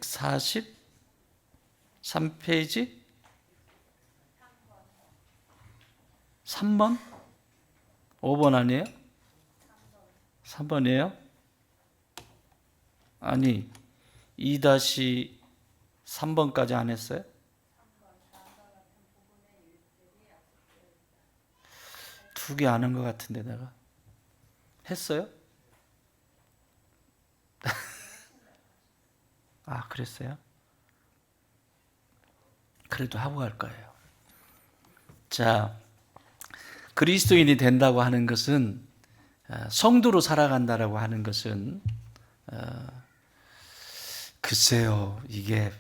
143페이지 3번? 5번 아니에요? 3번이에요? 아니 2-3번까지 안 했어요? 두 개 아는 것 같은데 내가 했어요? 아, 그랬어요? 그래도 하고 갈 거예요. 자, 그리스도인이 된다고 하는 것은, 성도로 살아간다라고 하는 것은, 글쎄요, 이게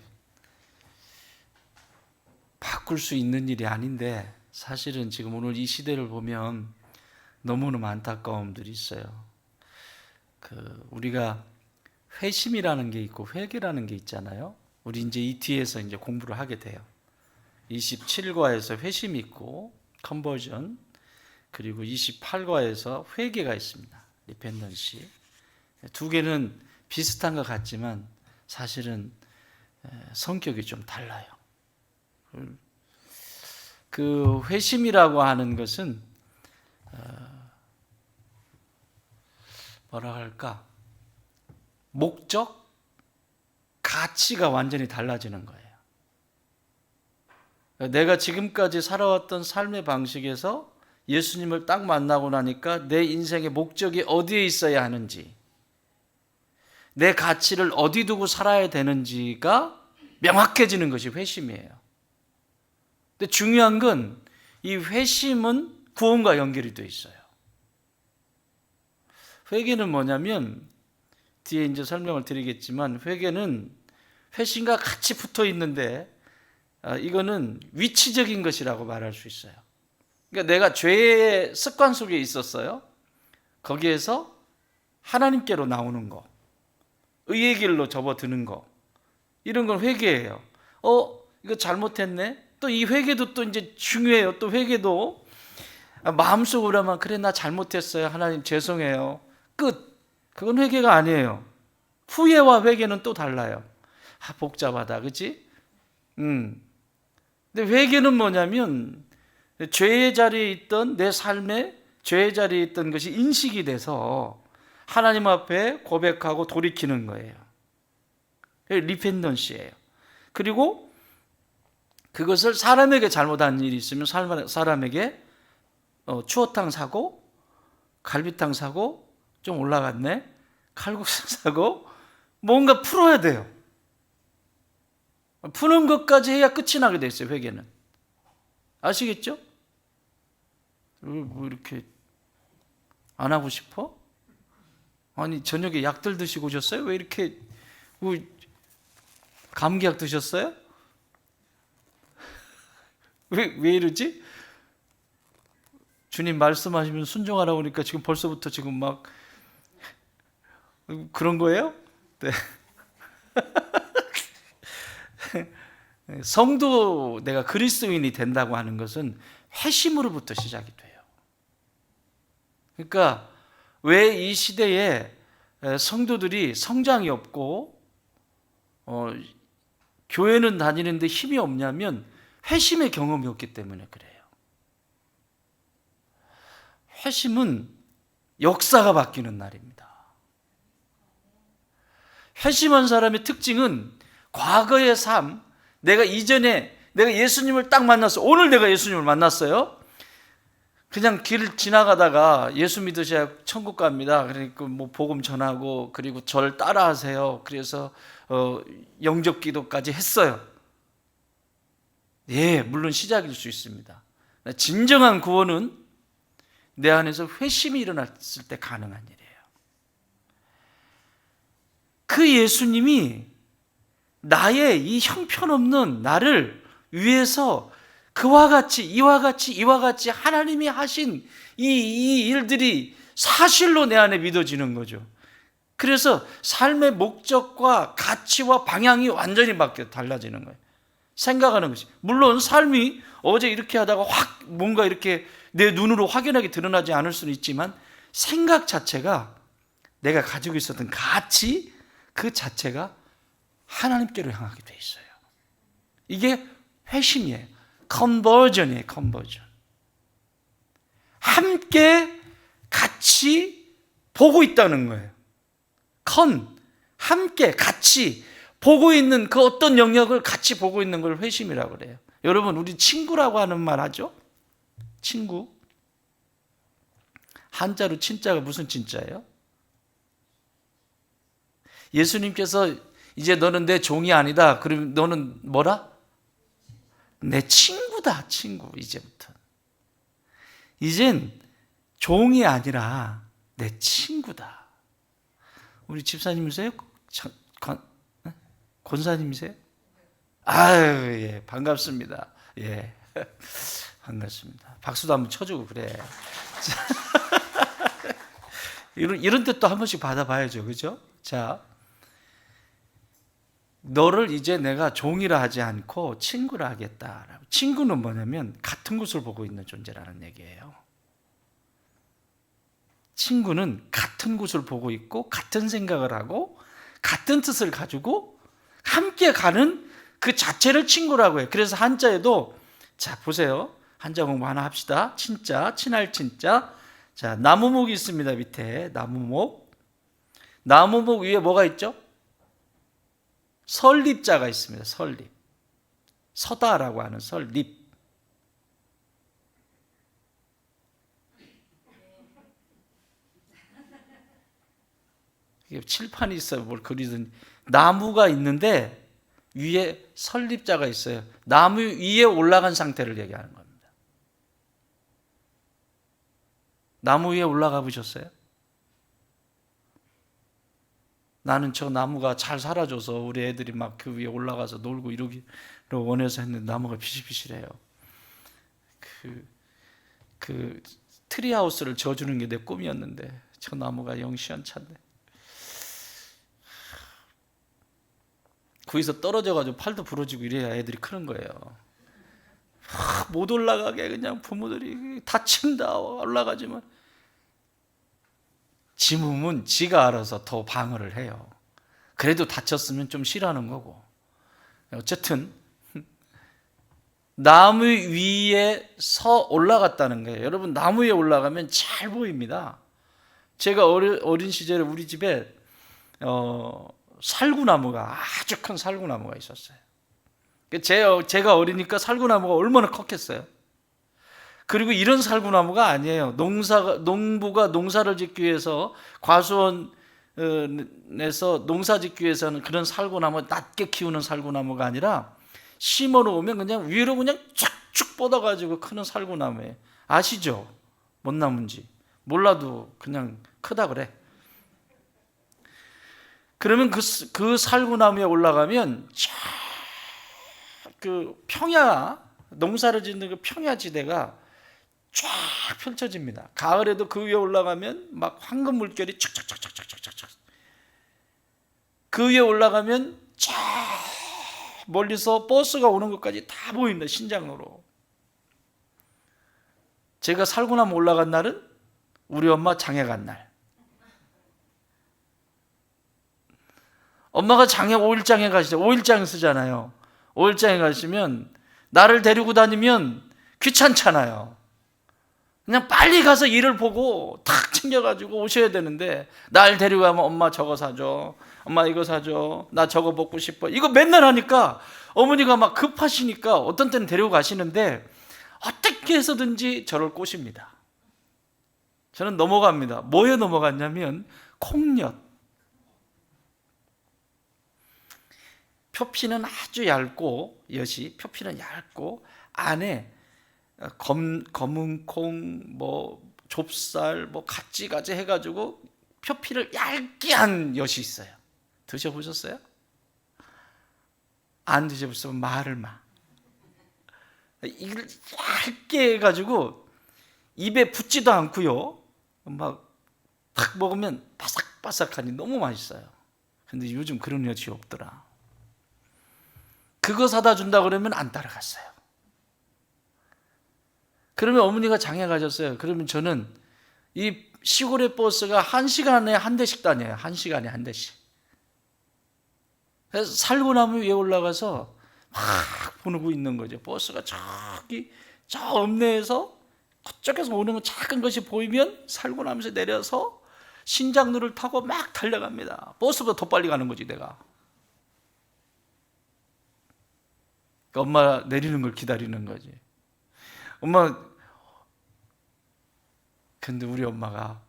바꿀 수 있는 일이 아닌데, 사실은 지금 오늘 이 시대를 보면 너무너무 안타까움들이 있어요. 우리가 회심이라는 게 있고 회개라는 게 있잖아요. 우리 이제 이 뒤에서 이제 공부를 하게 돼요. 27과에서 회심이 있고 컨버전, 그리고 28과에서 회개가 있습니다. 리펜던시. 두 개는 비슷한 것 같지만 사실은 성격이 좀 달라요. 그 회심이라고 하는 것은 뭐라 할까? 목적, 가치가 완전히 달라지는 거예요. 내가 지금까지 살아왔던 삶의 방식에서 예수님을 딱 만나고 나니까 내 인생의 목적이 어디에 있어야 하는지, 내 가치를 어디 두고 살아야 되는지가 명확해지는 것이 회심이에요. 근데 중요한 건 이 회심은 구원과 연결이 되어 있어요. 회개는 뭐냐면, 뒤에 이제 설명을 드리겠지만, 회개는 회심과 같이 붙어 있는데, 이거는 위치적인 것이라고 말할 수 있어요. 그러니까 내가 죄의 습관 속에 있었어요. 거기에서 하나님께로 나오는 거, 의의 길로 접어드는 거, 이런 건 회개예요. 이거 잘못했네. 또 이 회개도 또 이제 중요해요. 또 회개도 마음속으로 하면, 그래 나 잘못했어요, 하나님 죄송해요, 끝. 그건 회개가 아니에요. 후회와 회개는 또 달라요. 복잡하다, 그치? 근데 회개는 뭐냐면, 죄의 자리에 있던 내 삶에 죄의 자리에 있던 것이 인식이 돼서 하나님 앞에 고백하고 돌이키는 거예요. 리펜던시예요. 그리고 그것을 사람에게 잘못한 일이 있으면 사람에게 추어탕 사고, 갈비탕 사고, 좀 올라갔네, 칼국수 사고, 뭔가 풀어야 돼요. 푸는 것까지 해야 끝이 나게 돼 있어요, 회개는. 아시겠죠? 뭐 이렇게 안 하고 싶어? 아니 저녁에 약들 드시고 오셨어요? 왜 이렇게, 뭐 감기약 드셨어요? 왜 이러지? 주님 말씀하시면 순종하라고 하니까 지금 벌써부터 지금 막 그런 거예요? 네. 성도, 내가 그리스도인이 된다고 하는 것은 회심으로부터 시작이 돼요. 그러니까 왜 이 시대에 성도들이 성장이 없고 교회는 다니는데 힘이 없냐면 회심의 경험이 없기 때문에 그래요. 회심은 역사가 바뀌는 날입니다. 회심한 사람의 특징은 과거의 삶, 내가 이전에 내가 예수님을 딱 만났어. 오늘 내가 예수님을 만났어요. 그냥 길 지나가다가 예수 믿으셔야 천국 갑니다. 그러니까 뭐 복음 전하고, 그리고 저를 따라하세요. 그래서 영접 기도까지 했어요. 예, 물론 시작일 수 있습니다. 진정한 구원은 내 안에서 회심이 일어났을 때 가능한 일이에요. 그 예수님이 나의 이 형편없는 나를 위해서 그와 같이 이와 같이 하나님이 하신 이 일들이 사실로 내 안에 믿어지는 거죠. 그래서 삶의 목적과 가치와 방향이 완전히 바뀌어 달라지는 거예요. 생각하는 것이, 물론 삶이 어제 이렇게 하다가 확 뭔가 이렇게 내 눈으로 확연하게 드러나지 않을 수는 있지만, 생각 자체가, 내가 가지고 있었던 가치 그 자체가 하나님께로 향하게 돼 있어요. 이게 회심이에요. 컨버전이에요. 컨버전. 함께 같이 보고 있다는 거예요. 함께 같이 보고 있는 그 어떤 영역을 같이 보고 있는 걸 회심이라고 그래요. 여러분, 우리 친구라고 하는 말 하죠? 친구. 한자로 친자가 무슨 친자예요? 예수님께서 이제 너는 내 종이 아니다. 그럼 너는 뭐라? 내 친구다. 친구. 이제부터. 이젠 종이 아니라 내 친구다. 우리 집사님이세요? 권사님이세요? 아유, 예, 반갑습니다. 예, 반갑습니다. 박수도 한번 쳐주고 그래. 이런 뜻도 한 번씩 받아봐야죠, 그죠? 자, 너를 이제 내가 종이라 하지 않고 친구라 하겠다. 친구는 뭐냐면 같은 곳을 보고 있는 존재라는 얘기예요. 친구는 같은 곳을 보고 있고 같은 생각을 하고 같은 뜻을 가지고 함께 가는 그 자체를 친구라고 해요. 그래서 한자에도, 자 보세요, 한자 공부 하나 합시다. 친자, 친할 친자. 자, 나무목이 있습니다. 밑에 나무목. 나무목 위에 뭐가 있죠? 설립자가 있습니다. 설립. 서다라고 하는 설립. 이게 칠판이 있어요. 뭘 그리든. 나무가 있는데 위에 설립자가 있어요. 나무 위에 올라간 상태를 얘기하는 겁니다. 나무 위에 올라가 보셨어요? 나는 저 나무가 잘 살아줘서 우리 애들이 막 그 위에 올라가서 놀고 이러기를 원해서 했는데 나무가 비실비실해요. 그 트리하우스를 지어주는 게 내 꿈이었는데 저 나무가 영 시원찮네. 거기서 떨어져가지고 팔도 부러지고 이래야 애들이 크는 거예요. 못 올라가게 그냥 부모들이 다친다 올라가지만, 지 몸은 지가 알아서 더 방어를 해요. 그래도 다쳤으면 좀 싫어하는 거고. 어쨌든 나무 위에 서 올라갔다는 거예요. 여러분, 나무 위에 올라가면 잘 보입니다. 제가 어린 시절에 우리 집에 살구나무가, 아주 큰 살구나무가 있었어요. 제가 어리니까 살구나무가 얼마나 컸겠어요. 그리고 이런 살구나무가 아니에요. 농부가 농사를 짓기 위해서, 과수원에서 농사 짓기 위해서는 그런 살구나무, 낮게 키우는 살구나무가 아니라 심어 놓으면 그냥 위로 그냥 쭉쭉 뻗어가지고 크는 살구나무예요. 아시죠? 뭔 나무인지. 몰라도 그냥 크다 그래. 그러면 그 살구나무에 올라가면 그 평야, 농사를 짓는 그 평야지대가 쫙 펼쳐집니다. 가을에도 그 위에 올라가면 막 황금 물결이 촥촥촥촥촥촥. 그 위에 올라가면 쫙 멀리서 버스가 오는 것까지 다 보입니다. 신장으로. 제가 살구나무 올라간 날은 우리 엄마 장에 간 날. 엄마가 장에 5일장에 가시죠. 5일장 쓰잖아요. 5일장에 가시면 나를 데리고 다니면 귀찮잖아요. 그냥 빨리 가서 일을 보고 탁 챙겨가지고 오셔야 되는데, 날 데리고 가면 엄마 저거 사줘, 엄마 이거 사줘, 나 저거 먹고 싶어, 이거 맨날 하니까 어머니가 막 급하시니까 어떤 때는 데리고 가시는데 어떻게 해서든지 저를 꼬십니다. 저는 넘어갑니다. 뭐에 넘어갔냐면 콩엿. 표피는 아주 얇고, 엿이 표피는 얇고 안에 검은 콩, 뭐 좁쌀, 뭐 가지가지 해가지고 표피를 얇게 한 엿이 있어요. 드셔보셨어요? 안 드셔보시면 말을 마. 이걸 얇게 해가지고 입에 붙지도 않고요. 막 탁 먹으면 바삭바삭하니 너무 맛있어요. 근데 요즘 그런 엿이 없더라. 그거 사다 준다 그러면 안 따라갔어요. 그러면 어머니가 장에 가셨어요. 그러면 저는 이 시골의 버스가 1시간에 한 대씩 다녀요. 1시간에 한 대씩. 그래서 살구나무 위에 올라가서 막 보고 있는 거죠. 버스가 저기 저 읍내에서 그쪽에서 오는 거 작은 것이 보이면 살구나무에서 내려서 신장로를 타고 막 달려갑니다. 버스보다 더 빨리 가는 거지 내가. 그러니까 엄마 내리는 걸 기다리는 거지. 엄마, 근데 우리 엄마가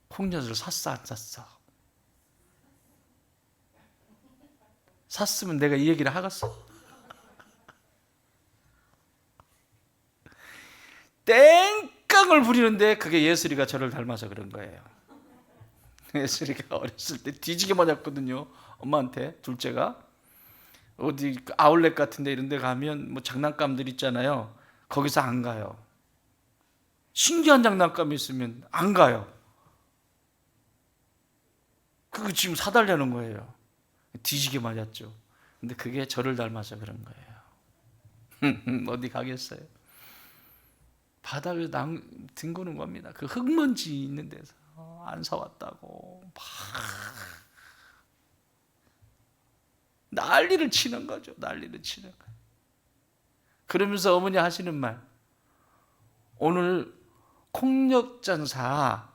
콩팥을 샀어 안 샀어? 샀으면 내가 이 얘기를 하겠어? 땡깡을 부리는데 그게 예슬이가 저를 닮아서 그런 거예요. 예슬이가 어렸을 때 뒤지게 맞았거든요. 엄마한테. 둘째가 어디 아울렛 같은 데 이런 데 가면 뭐 장난감들 있잖아요. 거기서 안 가요. 신기한 장난감이 있으면 안 가요. 그거 지금 사달라는 거예요. 뒤지게 맞았죠. 근데 그게 저를 닮아서 그런 거예요. 어디 가겠어요? 바닥에 뒹구는 겁니다. 그 흙먼지 있는 데서 안 사왔다고 막 난리를 치는 거죠. 난리를 치는 거예요. 그러면서 어머니 하시는 말, 오늘 콩력전 사.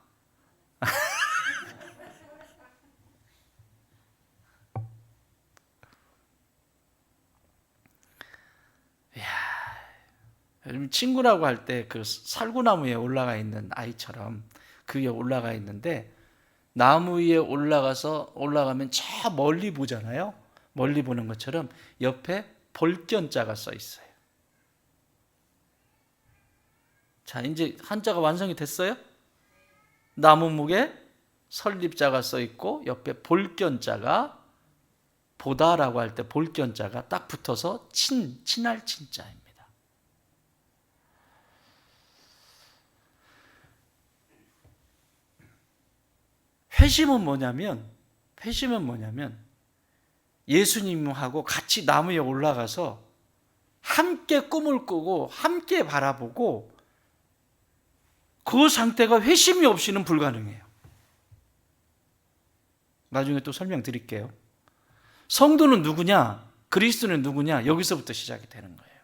여러분, 친구라고 할 때 그 살구나무 위에 올라가 있는 아이처럼 그 위에 올라가 있는데, 나무 위에 올라가면 저 멀리 보잖아요. 멀리 보는 것처럼 옆에 볼견자가 써 있어요. 자, 이제 한자가 완성이 됐어요. 나무목에 설립자가 써 있고 옆에 볼견자가, 보다라고 할 때 볼견자가 딱 붙어서 친할 친자입니다. 회심은 뭐냐면 예수님하고 같이 나무 위에 올라가서 함께 꿈을 꾸고 함께 바라보고, 그 상태가 회심이 없이는 불가능해요. 나중에 또 설명드릴게요. 성도는 누구냐? 그리스도는 누구냐? 여기서부터 시작이 되는 거예요.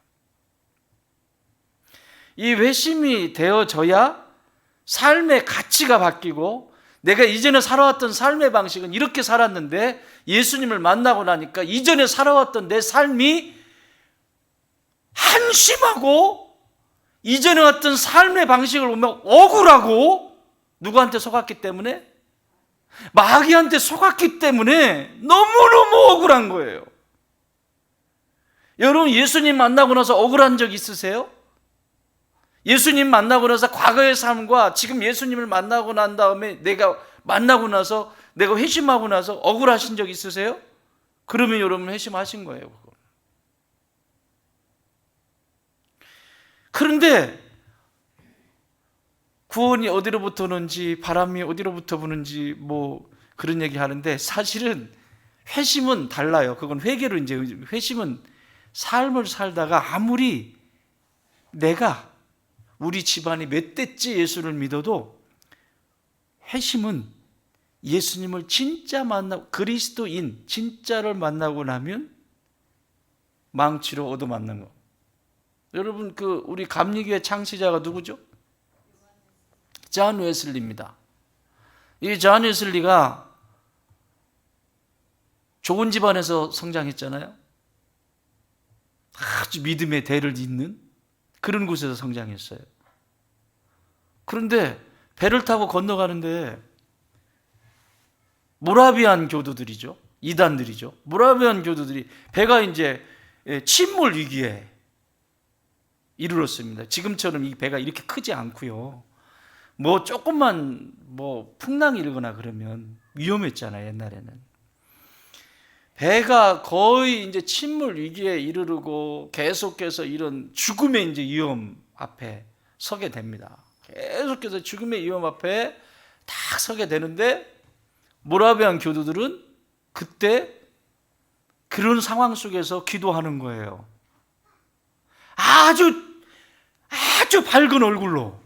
이 회심이 되어져야 삶의 가치가 바뀌고, 내가 이전에 살아왔던 삶의 방식은 이렇게 살았는데 예수님을 만나고 나니까 이전에 살아왔던 내 삶이 한심하고, 이전에 왔던 삶의 방식을 보면 억울하고, 누구한테 속았기 때문에? 마귀한테 속았기 때문에 너무너무 억울한 거예요. 여러분, 예수님 만나고 나서 억울한 적 있으세요? 예수님 만나고 나서 과거의 삶과 지금 예수님을 만나고 난 다음에 내가 만나고 나서 내가 회심하고 나서 억울하신 적 있으세요? 그러면 여러분 회심하신 거예요. 그건. 그런데 구원이 어디로부터 오는지, 바람이 어디로부터 부는지 뭐 그런 얘기 하는데, 사실은 회심은 달라요. 그건 회개로, 이제 회심은 삶을 살다가 아무리 내가 우리 집안이 몇 대째 예수를 믿어도, 회심은 예수님을 진짜 만나고 그리스도인 진짜를 만나고 나면 망치로 얻어맞는 거. 여러분, 그 우리 감리교회 창시자가 누구죠? 존 웨슬리입니다. 이 존 웨슬리가 좋은 집안에서 성장했잖아요. 아주 믿음의 대를 잇는 그런 곳에서 성장했어요. 그런데 배를 타고 건너가는데 모라비안 교도들이죠. 이단들이죠. 모라비안 교도들이 배가 이제 침몰 위기에 이르렀습니다. 지금처럼 이 배가 이렇게 크지 않고요. 뭐 조금만 뭐 풍랑이 일거나 그러면 위험했잖아요, 옛날에는. 배가 거의 이제 침몰 위기에 이르르고 계속해서 이런 죽음의 이제 위험 앞에 서게 됩니다. 계속해서 죽음의 위험 앞에 딱 서게 되는데, 모라비안 교도들은 그때 그런 상황 속에서 기도하는 거예요. 아주 밝은 얼굴로,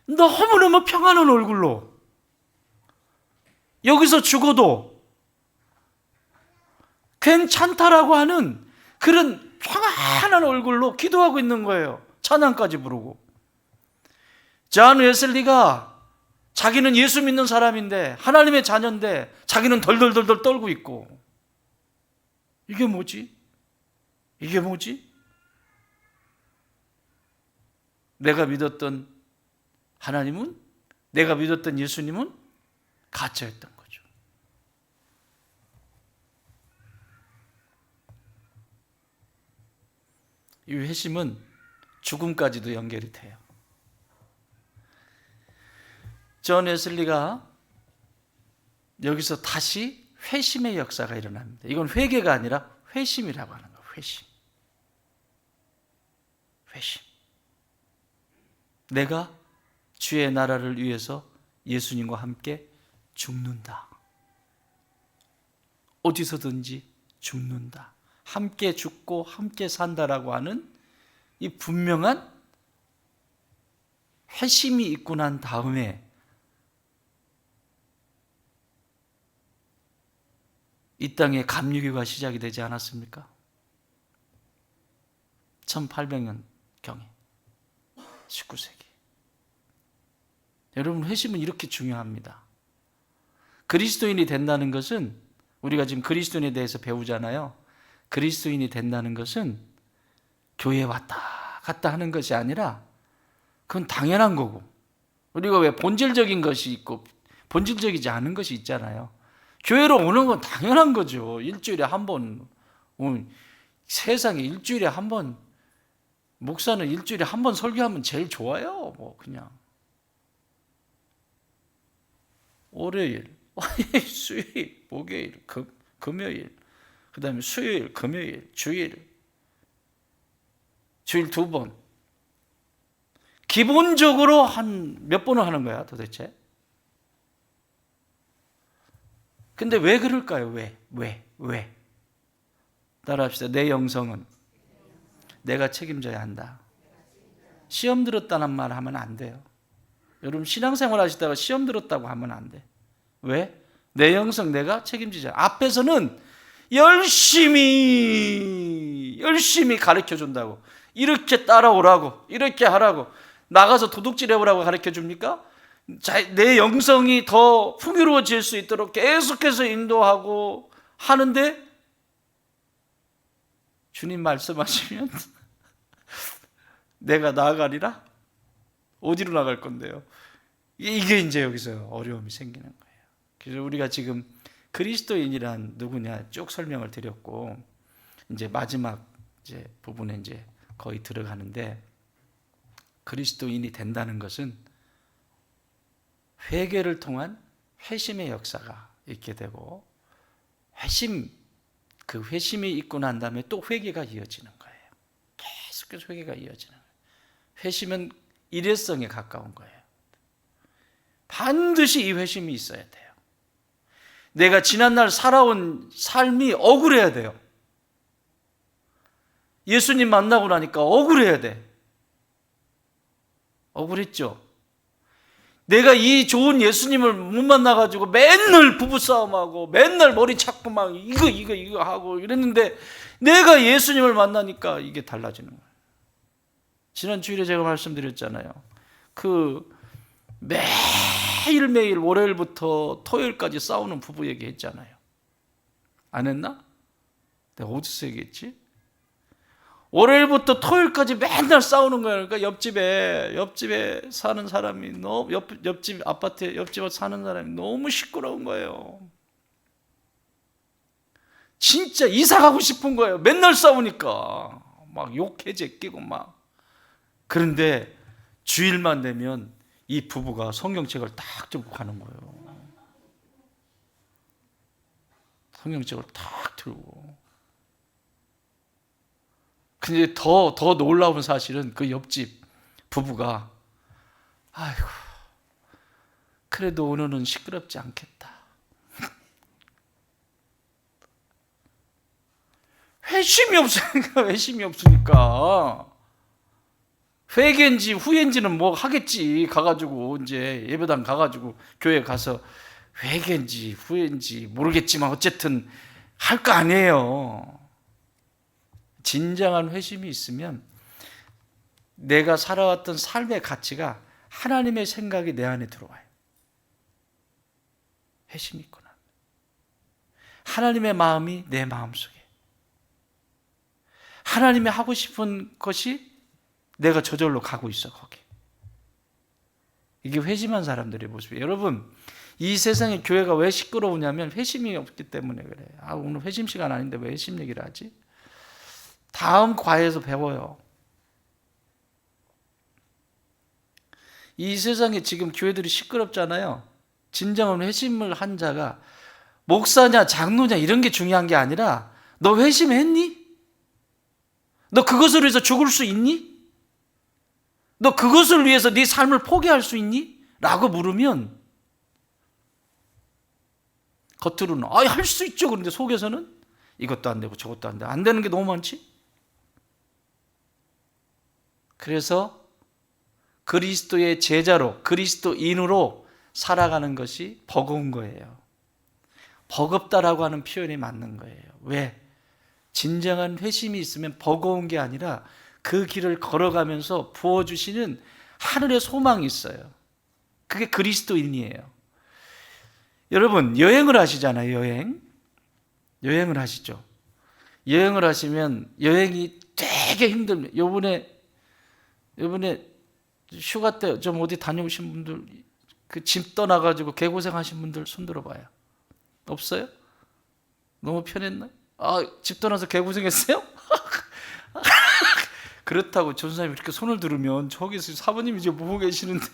너무너무 평안한 얼굴로 여기서 죽어도 괜찮다라고 하는 그런 평안한 얼굴로 기도하고 있는 거예요. 찬양까지 부르고. 존 웨슬리가 자기는 예수 믿는 사람인데, 하나님의 자녀인데 자기는 덜덜덜덜 떨고 있고, 이게 뭐지? 이게 뭐지? 내가 믿었던 하나님은, 내가 믿었던 예수님은 가짜였던 거죠. 이 회심은 죽음까지도 연결이 돼요. 존 웨슬리가 여기서 다시 회심의 역사가 일어납니다. 이건 회개가 아니라 회심이라고 하는 거예요. 회심. 회심. 내가 주의 나라를 위해서 예수님과 함께 죽는다. 어디서든지 죽는다. 함께 죽고 함께 산다라고 하는 이 분명한 회심이 있고 난 다음에 이 땅에 감리교가 시작이 되지 않았습니까? 1800년경에 19세기. 여러분, 회심은 이렇게 중요합니다. 그리스도인이 된다는 것은, 우리가 지금 그리스도인에 대해서 배우잖아요. 그리스도인이 된다는 것은 교회에 왔다 갔다 하는 것이 아니라 그건 당연한 거고, 우리가 왜 본질적인 것이 있고 본질적이지 않은 것이 있잖아요. 교회로 오는 건 당연한 거죠. 일주일에 한 번, 세상에 일주일에 한 번, 목사는 일주일에 한 번 설교하면 제일 좋아요. 뭐 그냥 월요일, 수요일, 목요일, 금요일, 그 다음에 수요일, 금요일, 주일 2번. 기본적으로 한 몇 번을 하는 거야 도대체? 근데 왜 그럴까요? 왜? 따라합시다. 내 영성은 내가 책임져야 한다. 시험 들었다는 말 하면 안 돼요. 여러분, 신앙생활 하시다가 시험 들었다고 하면 안 돼. 왜? 내 영성 내가 책임지자. 앞에서는 열심히 가르쳐 준다고, 이렇게 따라오라고, 이렇게 하라고, 나가서 도둑질 해보라고 가르쳐 줍니까? 내 영성이 더 풍요로워질 수 있도록 계속해서 인도하고 하는데, 주님 말씀하시면 내가 나아가리라? 어디로 나갈 건데요? 이게 이제 여기서 어려움이 생기는 거예요. 그래서 우리가 지금 그리스도인이란 누구냐 쭉 설명을 드렸고, 이제 마지막 이제 부분에 이제 거의 들어가는데, 그리스도인이 된다는 것은 회개를 통한 회심의 역사가 있게 되고, 그 회심이 있고 난 다음에 또 회개가 이어지는 거예요. 계속해서 회개가 이어지는 거예요. 회심은 일회성에 가까운 거예요. 반드시 이 회심이 있어야 돼요. 내가 지난날 살아온 삶이 억울해야 돼요. 예수님 만나고 나니까 억울해야 돼. 억울했죠? 내가 이 좋은 예수님을 못 만나가지고 맨날 부부싸움하고 맨날 머리 찾고 막 이거 하고 이랬는데, 내가 예수님을 만나니까 이게 달라지는 거예요. 지난 주일에 제가 말씀드렸잖아요. 매일매일 월요일부터 토요일까지 싸우는 부부 얘기했잖아요. 안 했나? 내가 어디서 얘기했지? 월요일부터 토요일까지 맨날 싸우는 거예요. 그러니까 옆집에 사는 사람이 옆집 아파트에 옆집에 사는 사람이 너무 시끄러운 거예요. 진짜 이사 가고 싶은 거예요. 맨날 싸우니까 막 욕해 제끼고 막. 그런데 주일만 되면 이 부부가 성경책을 딱 들고 가는 거예요. 성경책을 딱 들고. 근데 더 놀라운 사실은 그 옆집 부부가, 아이고, 그래도 오늘은 시끄럽지 않겠다. 회심이 없으니까 회개인지 후회인지는 뭐 하겠지. 가가지고 이제 예배당 가가지고 교회 가서 회개인지 후회인지 모르겠지만 어쨌든 할 거 아니에요. 진정한 회심이 있으면 내가 살아왔던 삶의 가치가 하나님의 생각이 내 안에 들어와요. 회심이 있구나. 하나님의 마음이 내 마음속에, 하나님이 하고 싶은 것이 내가 저절로 가고 있어. 거기. 이게 회심한 사람들의 모습이에요. 여러분, 이 세상에 교회가 왜 시끄러우냐면 회심이 없기 때문에 그래요. 오늘 회심 시간 아닌데 왜 회심 얘기를 하지? 다음 과에서 배워요. 이 세상에 지금 교회들이 시끄럽잖아요. 진정한 회심을 한 자가 목사냐 장로냐 이런 게 중요한 게 아니라 너 회심했니? 너 그것을 위해서 죽을 수 있니? 너 그것을 위해서 네 삶을 포기할 수 있니? 라고 물으면 겉으로는 할 수 있죠. 그런데 속에서는 이것도 안 되고 저것도 안 되고 안 되는 게 너무 많지? 그래서 그리스도의 제자로, 그리스도인으로 살아가는 것이 버거운 거예요. 버겁다라고 하는 표현이 맞는 거예요. 왜? 진정한 회심이 있으면 버거운 게 아니라 그 길을 걸어가면서 부어주시는 하늘의 소망이 있어요. 그게 그리스도인이에요. 여러분, 여행을 하시잖아요. 여행을 하시죠. 여행을 하시면 여행이 되게 힘듭니다. 요번에 휴가 때 좀 어디 다녀오신 분들, 그 집 떠나가지고 개고생하신 분들 손 들어봐요. 없어요? 너무 편했나요? 집 떠나서 개고생했어요? 그렇다고 전사님이 이렇게 손을 들으면 저기서 사모님이 이제 보고 계시는데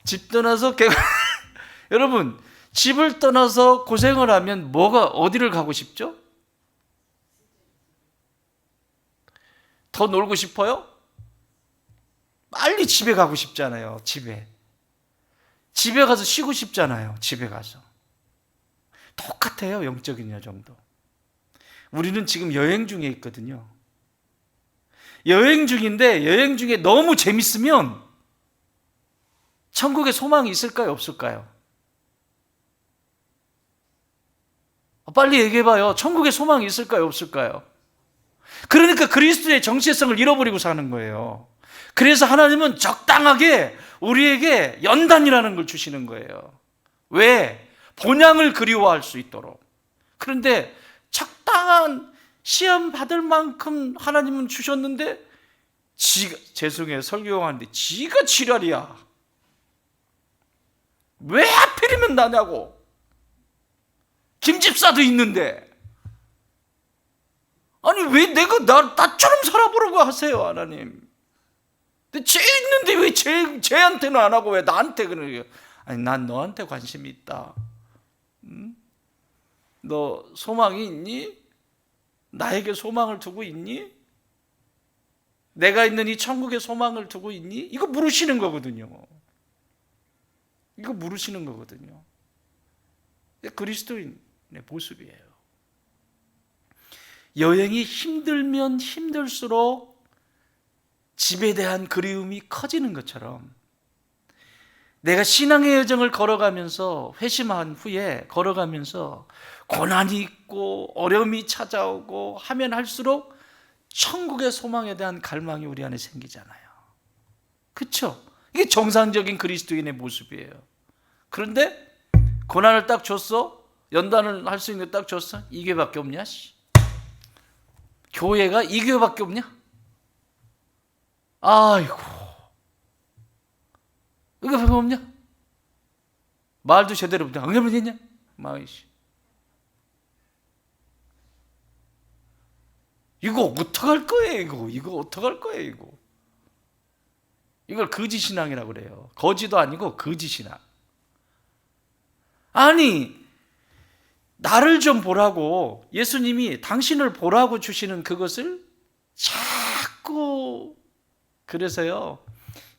집 떠나서 여러분, 집을 떠나서 고생을 하면 어디를 가고 싶죠? 더 놀고 싶어요? 빨리 집에 가고 싶잖아요. 집에 가서 쉬고 싶잖아요. 집에 가서. 똑같아요. 영적인 여정도. 우리는 지금 여행 중에 있거든요. 여행 중인데 여행 중에 너무 재밌으면 천국에 소망이 있을까요? 없을까요? 빨리 얘기해봐요. 천국에 소망이 있을까요? 없을까요? 그러니까 그리스도의 정체성을 잃어버리고 사는 거예요. 그래서 하나님은 적당하게 우리에게 연단이라는 걸 주시는 거예요. 왜? 본향을 그리워할 수 있도록. 그런데 적당한 시험 받을 만큼 하나님은 주셨는데 죄송해요. 설교하는데 지가 지랄이야. 왜 하필이면 나냐고. 김집사도 있는데. 아니 왜 내가 나처럼 살아보라고 하세요, 하나님. 근데 쟤 있는데 왜 쟤한테는 안 하고 왜 나한테 그러냐. 아니 난 너한테 관심이 있다. 너 소망이 있니? 나에게 소망을 두고 있니? 내가 있는 이 천국에 소망을 두고 있니? 이거 물으시는 거거든요. 그리스도인의 모습이에요. 여행이 힘들면 힘들수록 집에 대한 그리움이 커지는 것처럼 내가 신앙의 여정을 걸어가면서 회심한 후에 걸어가면서 고난이 있고 어려움이 찾아오고 하면 할수록 천국의 소망에 대한 갈망이 우리 안에 생기잖아요. 그렇죠? 이게 정상적인 그리스도인의 모습이에요. 그런데 고난을 딱 줬어? 연단을 할 수 있는 딱 줬어? 2개밖에 없냐? 교회가 2개밖에 없냐? 아이고, 이거 별거 없냐? 말도 제대로 못해. 안 그러면 되냐? 마이씨. 이거 어떡할 거예요, 이거 어떡할 거예요, 이걸 거짓신앙이라고 그래요. 거지도 아니고 거짓신앙. 아니, 나를 좀 보라고, 예수님이 당신을 보라고 주시는 그것을 자꾸, 그래서요,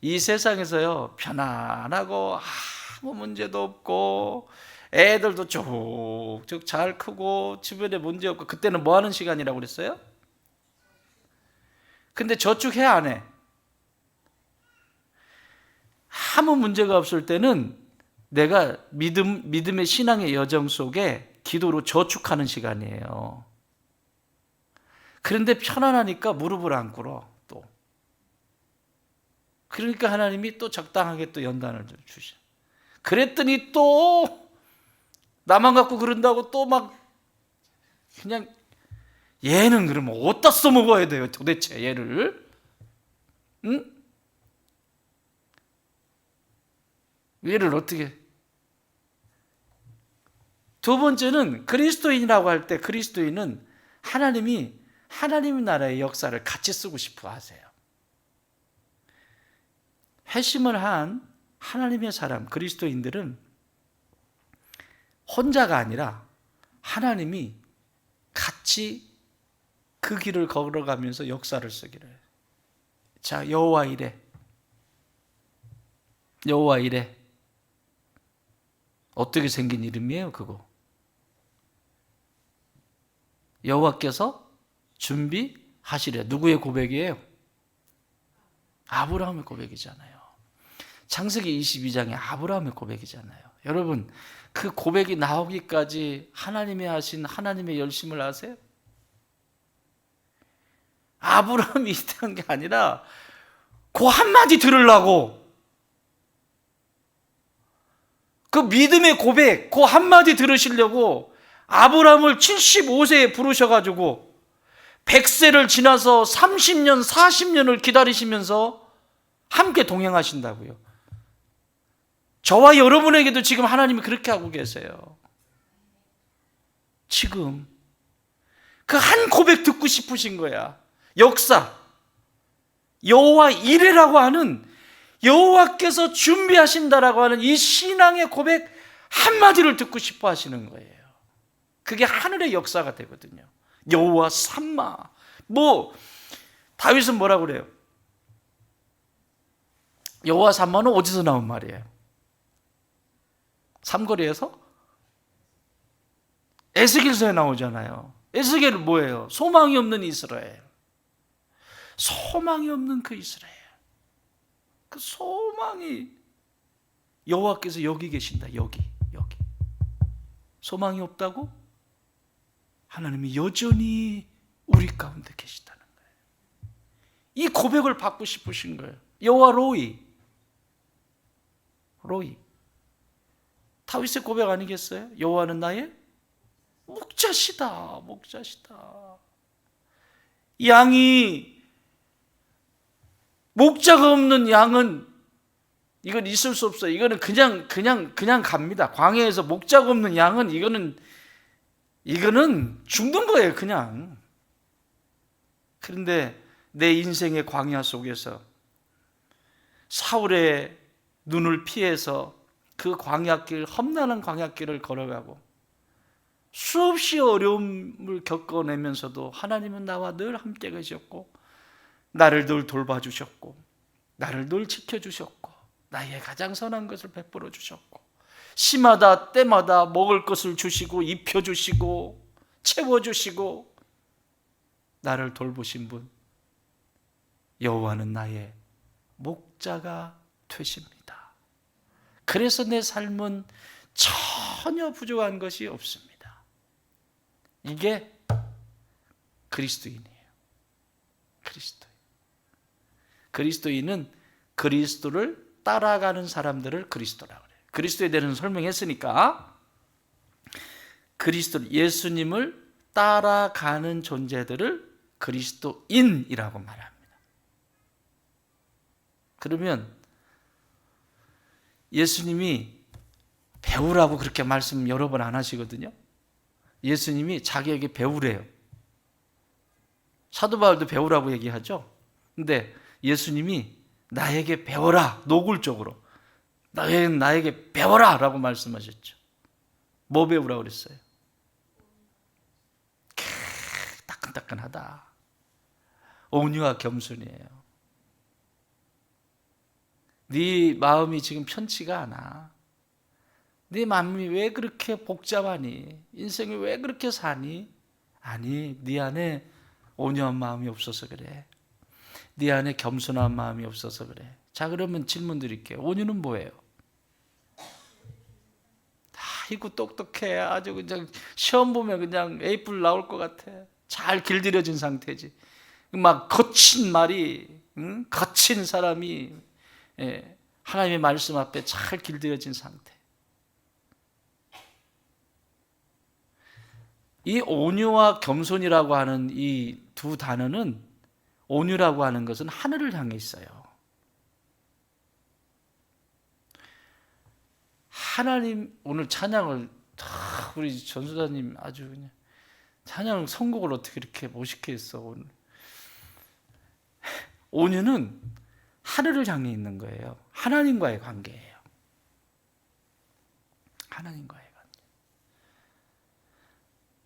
이 세상에서요, 편안하고 아무 문제도 없고 애들도 쭉쭉 잘 크고 주변에 문제 없고, 그때는 뭐 하는 시간이라고 그랬어요? 근데 저축 해 안 해? 아무 문제가 없을 때는 내가 믿음의 신앙의 여정 속에 기도로 저축하는 시간이에요. 그런데 편안하니까 무릎을 안 꿇어 또. 그러니까 하나님이 또 적당하게 또 연단을 주셔. 그랬더니 또 나만 갖고 그런다고 또 막 그냥 얘는 그러면 어디다 써먹어야 돼요 도대체 얘를? 응? 얘를 어떻게? 두 번째는 그리스도인이라고 할 때 그리스도인은 하나님의 나라의 역사를 같이 쓰고 싶어 하세요. 회심을 한 하나님의 사람 그리스도인들은 혼자가 아니라 하나님이 같이 그 길을 걸어가면서 역사를 쓰기를 해요. 자, 여호와 이래. 여호와 이래. 어떻게 생긴 이름이에요 그거? 여호와께서 준비하시래. 누구의 고백이에요? 아브라함의 고백이잖아요. 창세기 22장에 아브라함의 고백이잖아요. 여러분, 그 고백이 나오기까지 하나님이 하신 하나님의 열심을 아세요? 아브라함이 있던 게 아니라 그 한마디 들으려고, 그 믿음의 고백 그 한마디 들으시려고 아브라함을 75세에 부르셔가지고 100세를 지나서 30년 40년을 기다리시면서 함께 동행하신다고요. 저와 여러분에게도 지금 하나님이 그렇게 하고 계세요. 지금 그 한 고백 듣고 싶으신 거야. 역사, 여호와 이레라고 하는, 여호와께서 준비하신다라고 하는 이 신앙의 고백 한마디를 듣고 싶어 하시는 거예요. 그게 하늘의 역사가 되거든요. 여호와 삼마. 다윗은 뭐라고 그래요? 여호와 삼마는 어디서 나온 말이에요? 삼거리에서? 에스겔서에 나오잖아요. 에스겔은 뭐예요? 소망이 없는 이스라엘. 소망이 없는 그 이스라엘. 그 소망이 여호와께서 여기 계신다. 여기. 소망이 없다고? 하나님이 여전히 우리 가운데 계시다는 거예요. 이 고백을 받고 싶으신 거예요. 여호와 로이. 다윗의 고백 아니겠어요? 여호와는 나의 목자시다. 양이, 목자가 없는 양은 이건 있을 수 없어요. 이거는 그냥 갑니다. 광야에서 목자가 없는 양은 이거는 죽는 거예요, 그냥. 그런데 내 인생의 광야 속에서 사울의 눈을 피해서 그 광야길, 험난한 광야길을 걸어가고 수없이 어려움을 겪어내면서도 하나님은 나와 늘 함께 계셨고 나를 늘 돌봐주셨고 나를 늘 지켜주셨고 나의 가장 선한 것을 베풀어 주셨고 시마다 때마다 먹을 것을 주시고 입혀주시고 채워주시고 나를 돌보신 분, 여호와는 나의 목자가 되십니다. 그래서 내 삶은 전혀 부족한 것이 없습니다. 이게 그리스도인이에요. 그리스도인은 그리스도를 따라가는 사람들을 그리스도라고 그래요. 그리스도에 대해서 설명했으니까 예수님을 따라가는 존재들을 그리스도인이라고 말합니다. 그러면 예수님이 배우라고 그렇게 말씀 여러 번 안 하시거든요. 예수님이 자기에게 배우래요. 사도 바울도 배우라고 얘기하죠. 근데 예수님이 나에게 배워라, 노골적으로 나에게 배워라 라고 말씀하셨죠. 뭐 배우라고 그랬어요? 따끈따끈하다. 온유와 겸손이에요. 네 마음이 지금 편치가 않아. 네 마음이 왜 그렇게 복잡하니? 인생이 왜 그렇게 사니? 아니, 네 안에 온유한 마음이 없어서 그래. 네 안에 겸손한 마음이 없어서 그래. 자, 그러면 질문 드릴게요. 온유는 뭐예요? 아이고 똑똑해. 아주 그냥 시험 보면 그냥 A+ 나올 것 같아. 잘 길들여진 상태지. 막 거친 말이, 거친 사람이 하나님의 말씀 앞에 잘 길들여진 상태. 이 온유와 겸손이라고 하는 이 두 단어는, 온유라고 하는 것은 하늘을 향해 있어요. 하나님, 오늘 찬양을 우리 전수사님 아주 그냥 찬양 선곡을 어떻게 이렇게 멋있게 했어. 오늘 온유는 하늘을 향해 있는 거예요. 하나님과의 관계예요. 하나님과의 관계.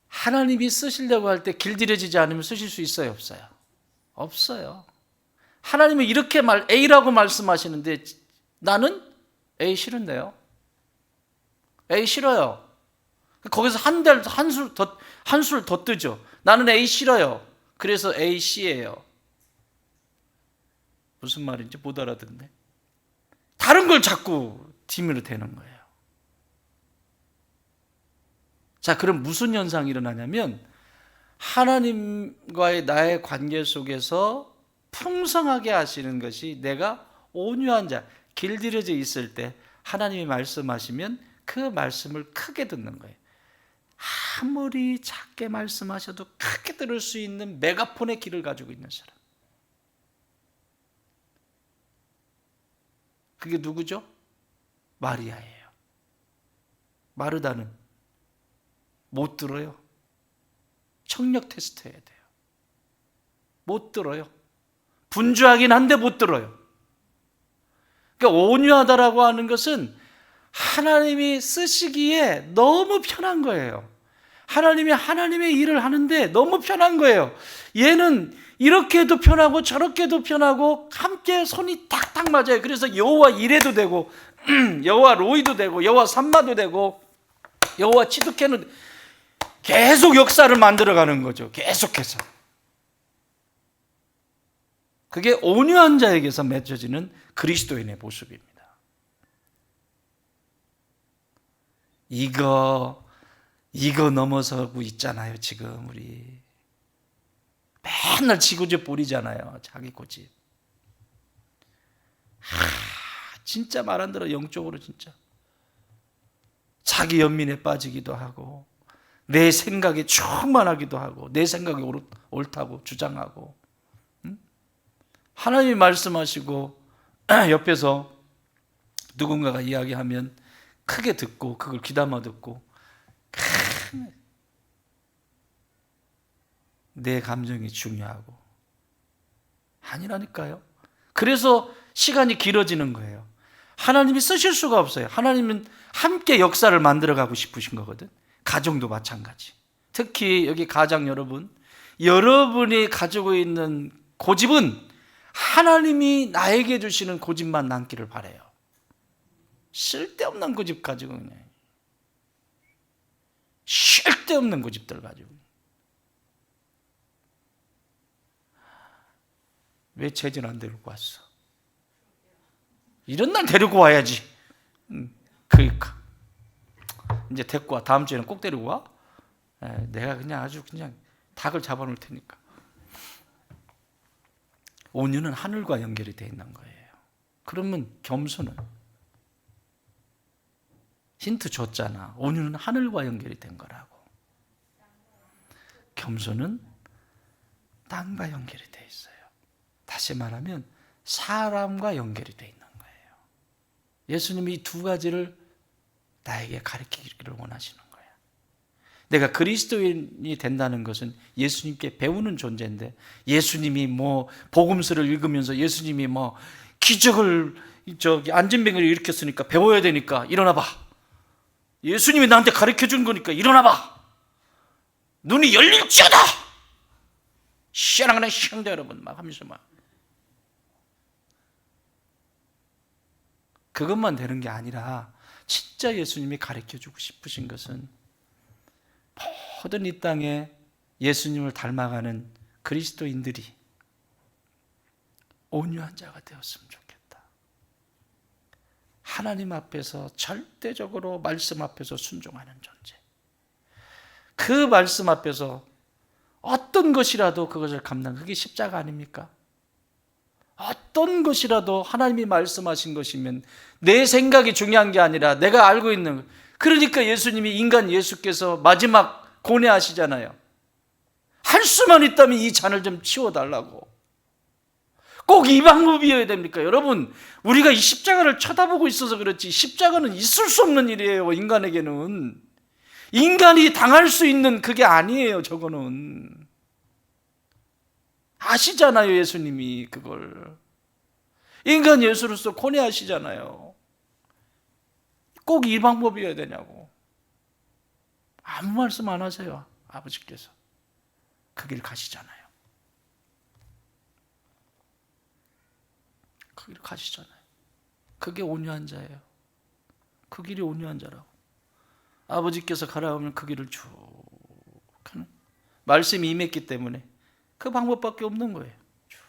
하나님이 쓰시려고 할 때 길들여지지 않으면 쓰실 수 있어요, 없어요? 없어요. 하나님은 이렇게 A라고 말씀하시는데 나는 A 싫은데요. A 싫어요. 거기서 한술 더 뜨죠. 나는 A 싫어요. 그래서 A, C예요. 무슨 말인지 못 알아듣네. 다른 걸 자꾸 뒤로 대는 거예요. 자, 그럼 무슨 현상이 일어나냐면 하나님과의 나의 관계 속에서 풍성하게 하시는 것이, 내가 온유한 자, 길들여져 있을 때 하나님이 말씀하시면 그 말씀을 크게 듣는 거예요. 아무리 작게 말씀하셔도 크게 들을 수 있는 메가폰의 귀를 가지고 있는 사람. 그게 누구죠? 마리아예요. 마르다는 못 들어요. 청력 테스트 해야 돼요. 못 들어요. 분주하긴 한데 못 들어요. 그러니까 온유하다라고 하는 것은 하나님이 쓰시기에 너무 편한 거예요. 하나님이 하나님의 일을 하는데 너무 편한 거예요. 얘는 이렇게 해도 편하고 저렇게 해도 편하고 함께 손이 탁탁 맞아요. 그래서 여호와 이레도 되고 여호와 로이도 되고 여호와 삼마도 되고 여호와 치드케는 계속 역사를 만들어가는 거죠. 계속해서. 그게 온유한 자에게서 맺어지는 그리스도인의 모습입니다. 이거 넘어서고 있잖아요. 지금 우리 맨날 지고집 부리잖아요. 자기 고집. 진짜 말 안 들어. 영적으로 진짜 자기 연민에 빠지기도 하고 내 생각에 충만하기도 하고 내 생각이 옳다고 주장하고, 하나님이 말씀하시고 옆에서 누군가가 이야기하면 크게 듣고 그걸 귀담아 듣고 내 감정이 중요하고. 아니라니까요. 그래서 시간이 길어지는 거예요. 하나님이 쓰실 수가 없어요. 하나님은 함께 역사를 만들어가고 싶으신 거거든. 가정도 마찬가지. 특히 여기 가장 여러분이 가지고 있는 고집은 하나님이 나에게 주시는 고집만 남기를 바라요. 쓸데없는 고집 가지고 그냥 쓸데없는 고집들 가지고. 왜 재진 안 데리고 왔어? 이런 날 데리고 와야지. 그러니까 이제 데리고 와. 다음 주에는 꼭 데리고 와. 내가 그냥 아주 그냥 닭을 잡아놓을 테니까. 온유는 하늘과 연결이 되어 있는 거예요. 그러면 겸손은, 힌트 줬잖아. 온유는 하늘과 연결이 된 거라고. 겸손은 땅과 연결이 되어 있어요. 다시 말하면 사람과 연결이 되어 있는 거예요. 예수님이 이 두 가지를 나에게 가르치기를 원하시는 거예요. 내가 그리스도인이 된다는 것은 예수님께 배우는 존재인데, 예수님이 복음서를 읽으면서 예수님이 기적을 안진뱅이를 일으켰으니까 배워야 되니까 일어나 봐. 예수님이 나한테 가르쳐 준 거니까 일어나 봐. 눈이 열릴지어다. 시원하네 시원대 여러분 막 하면서 그것만 되는 게 아니라, 진짜 예수님이 가르쳐 주고 싶으신 것은 모든 이 땅에 예수님을 닮아가는 그리스도인들이 온유한 자가 되었으면 좋겠다. 하나님 앞에서 절대적으로 말씀 앞에서 순종하는 존재. 그 말씀 앞에서 어떤 것이라도 그것을 감당, 그게 십자가 아닙니까? 어떤 것이라도 하나님이 말씀하신 것이면 내 생각이 중요한 게 아니라 내가 알고 있는 것. 그러니까 예수님이 인간 예수께서 마지막 고뇌하시잖아요. 할 수만 있다면 이 잔을 좀 치워달라고. 꼭 이 방법이어야 됩니까? 여러분, 우리가 이 십자가를 쳐다보고 있어서 그렇지 십자가는 있을 수 없는 일이에요. 인간에게는. 인간이 당할 수 있는 그게 아니에요. 저거는. 아시잖아요. 예수님이 그걸. 인간 예수로서 고뇌하시잖아요. 꼭 이 방법이어야 되냐고. 아무 말씀 안 하세요. 아버지께서. 그 길 가시잖아요. 그 길 가시잖아요. 그게 온유한 자예요. 그 길이 온유한 자라고. 아버지께서 가라오면 그 길을 쭉 하는 말씀이 임했기 때문에 그 방법밖에 없는 거예요. 쭉.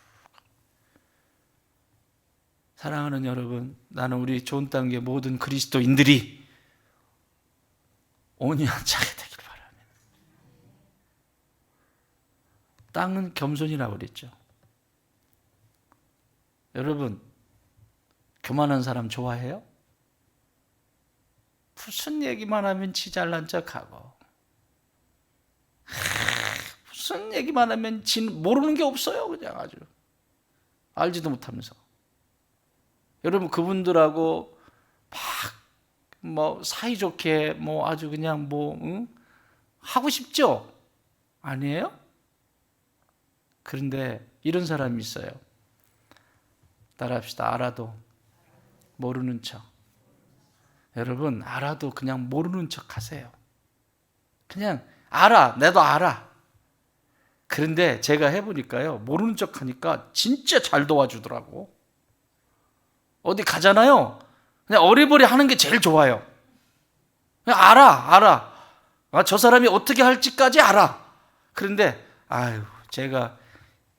사랑하는 여러분, 나는 우리 좋은 땅의 모든 그리스도인들이 온유한 자가 되길 바랍니다. 땅은 겸손이라고 그랬죠. 여러분, 교만한 사람 좋아해요? 무슨 얘기만 하면 지 잘난 척하고, 무슨 얘기만 하면 지 모르는 게 없어요. 그냥 아주 알지도 못하면서. 여러분, 그분들하고 막 사이좋게 아주 그냥 하고 싶죠? 아니에요? 그런데 이런 사람이 있어요. 따라합시다. 알아도 모르는 척. 여러분, 알아도 그냥 모르는 척 하세요. 그냥 알아. 나도 알아. 그런데 제가 해보니까요, 모르는 척 하니까 진짜 잘 도와주더라고. 어디 가잖아요. 그냥 어리버리 하는 게 제일 좋아요. 그냥 알아. 저 사람이 어떻게 할지까지 알아. 그런데 제가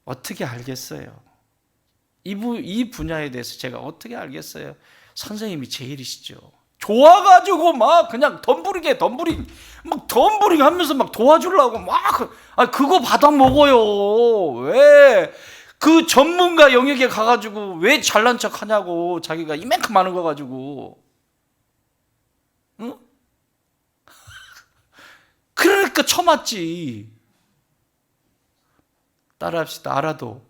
어떻게 알겠어요? 이 분야에 대해서 제가 어떻게 알겠어요? 선생님이 제일이시죠. 좋아가지고 막 그냥 덤부링 하면서 막 도와주려고 그거 받아 먹어요. 왜? 그 전문가 영역에 가가지고 왜 잘난 척 하냐고. 자기가 이만큼 많은 거 가지고. 응? 그러니까 쳐맞지. 따라합시다. 알아도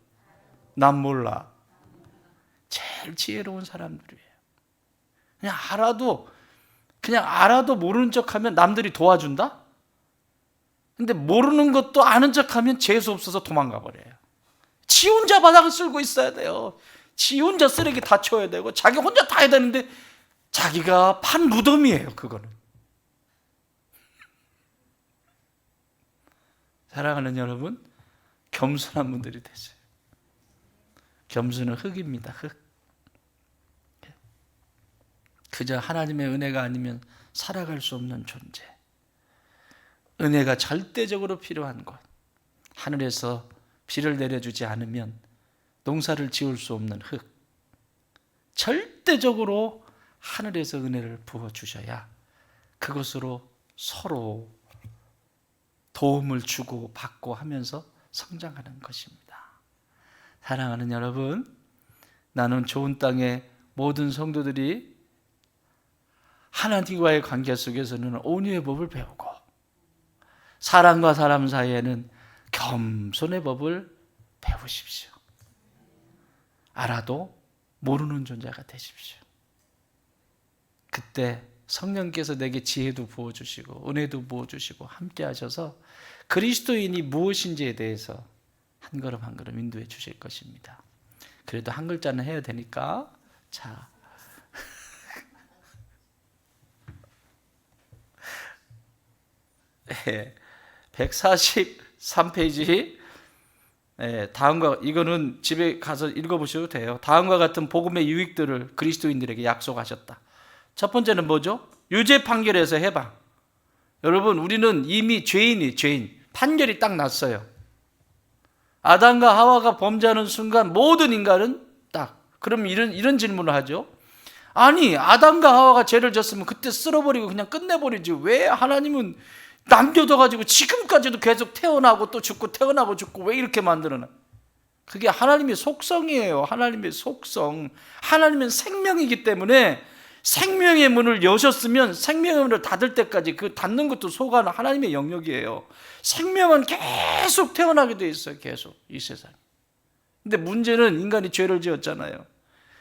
난 몰라. 제일 지혜로운 사람들이에요. 그냥 알아도 모르는 척하면 남들이 도와준다? 근데 모르는 것도 아는 척하면 재수 없어서 도망가 버려요. 지 혼자 바닥을 쓸고 있어야 돼요. 지 혼자 쓰레기 다 치워야 되고 자기 혼자 다 해야 되는데 자기가 판 무덤이에요. 그거는. 사랑하는 여러분, 겸손한 분들이 되세요. 겸손은 흙입니다. 흙. 그저 하나님의 은혜가 아니면 살아갈 수 없는 존재. 은혜가 절대적으로 필요한 것. 하늘에서 비를 내려주지 않으면 농사를 지을 수 없는 흙. 절대적으로 하늘에서 은혜를 부어주셔야 그것으로 서로 도움을 주고 받고 하면서 성장하는 것입니다. 사랑하는 여러분, 나는 좋은 땅의 모든 성도들이 하나님과의 관계 속에서는 온유의 법을 배우고 사람과 사람 사이에는 겸손의 법을 배우십시오. 알아도 모르는 존재가 되십시오. 그때 성령께서 내게 지혜도 부어주시고 은혜도 부어주시고 함께 하셔서 그리스도인이 무엇인지에 대해서 한 걸음 한 걸음 인도해 주실 것입니다. 그래도 한 글자는 해야 되니까 자, 143페이지 다음과 이거는 집에 가서 읽어보셔도 돼요. 다음과 같은 복음의 유익들을 그리스도인들에게 약속하셨다. 첫 번째는 뭐죠? 유죄 판결에서 해방. 여러분, 우리는 이미 죄인 판결이 딱 났어요. 아담과 하와가 범죄하는 순간 모든 인간은 그럼 이런 질문을 하죠. 아니, 아담과 하와가 죄를 졌으면 그때 쓸어버리고 그냥 끝내버리지. 왜 하나님은 남겨둬가지고 지금까지도 계속 태어나고 또 죽고 태어나고 죽고 왜 이렇게 만들어놔? 그게 하나님의 속성이에요. 하나님의 속성. 하나님은 생명이기 때문에 생명의 문을 여셨으면 생명의 문을 닫을 때까지 그 닫는 것도 소관 하나님의 영역이에요. 생명은 계속 태어나게 돼 있어요. 계속 이 세상에. 근데 문제는 인간이 죄를 지었잖아요.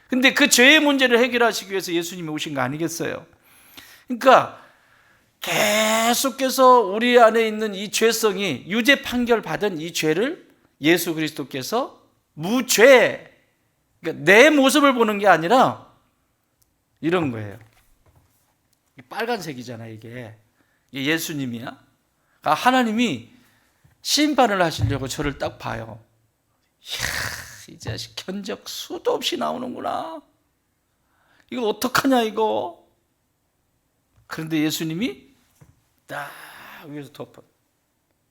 근데 그 죄의 문제를 해결하시기 위해서 예수님이 오신 거 아니겠어요? 그러니까 계속해서 우리 안에 있는 이 죄성이 유죄 판결 받은 이 죄를 예수 그리스도께서 무죄, 그러니까 내 모습을 보는 게 아니라 이런 거예요. 빨간색이잖아 이게 예수님이야. 하나님이 심판을 하시려고 저를 딱 봐요. 이야, 이 자식 견적 수도 없이 나오는구나. 이거 어떡하냐 이거. 그런데 예수님이 딱 위에서 덮어,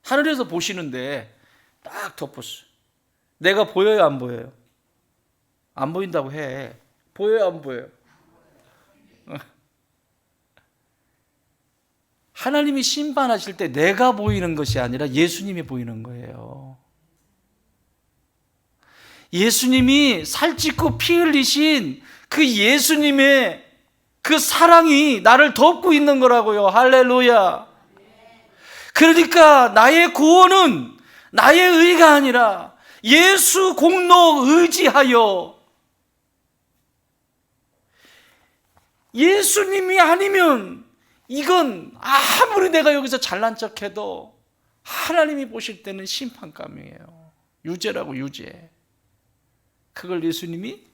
하늘에서 보시는데 딱 덮었어요. 내가 보여요 안 보여요? 안 보인다고 해. 보여요 안 보여요? 하나님이 심판하실 때 내가 보이는 것이 아니라 예수님이 보이는 거예요. 예수님이 살찌고 피 흘리신 그 예수님의 그 사랑이 나를 덮고 있는 거라고요. 할렐루야. 그러니까 나의 구원은 나의 의가 아니라 예수 공로 의지하여, 예수님이 아니면 이건 아무리 내가 여기서 잘난 척해도 하나님이 보실 때는 심판감이에요. 유죄라고, 유죄. 그걸 예수님이,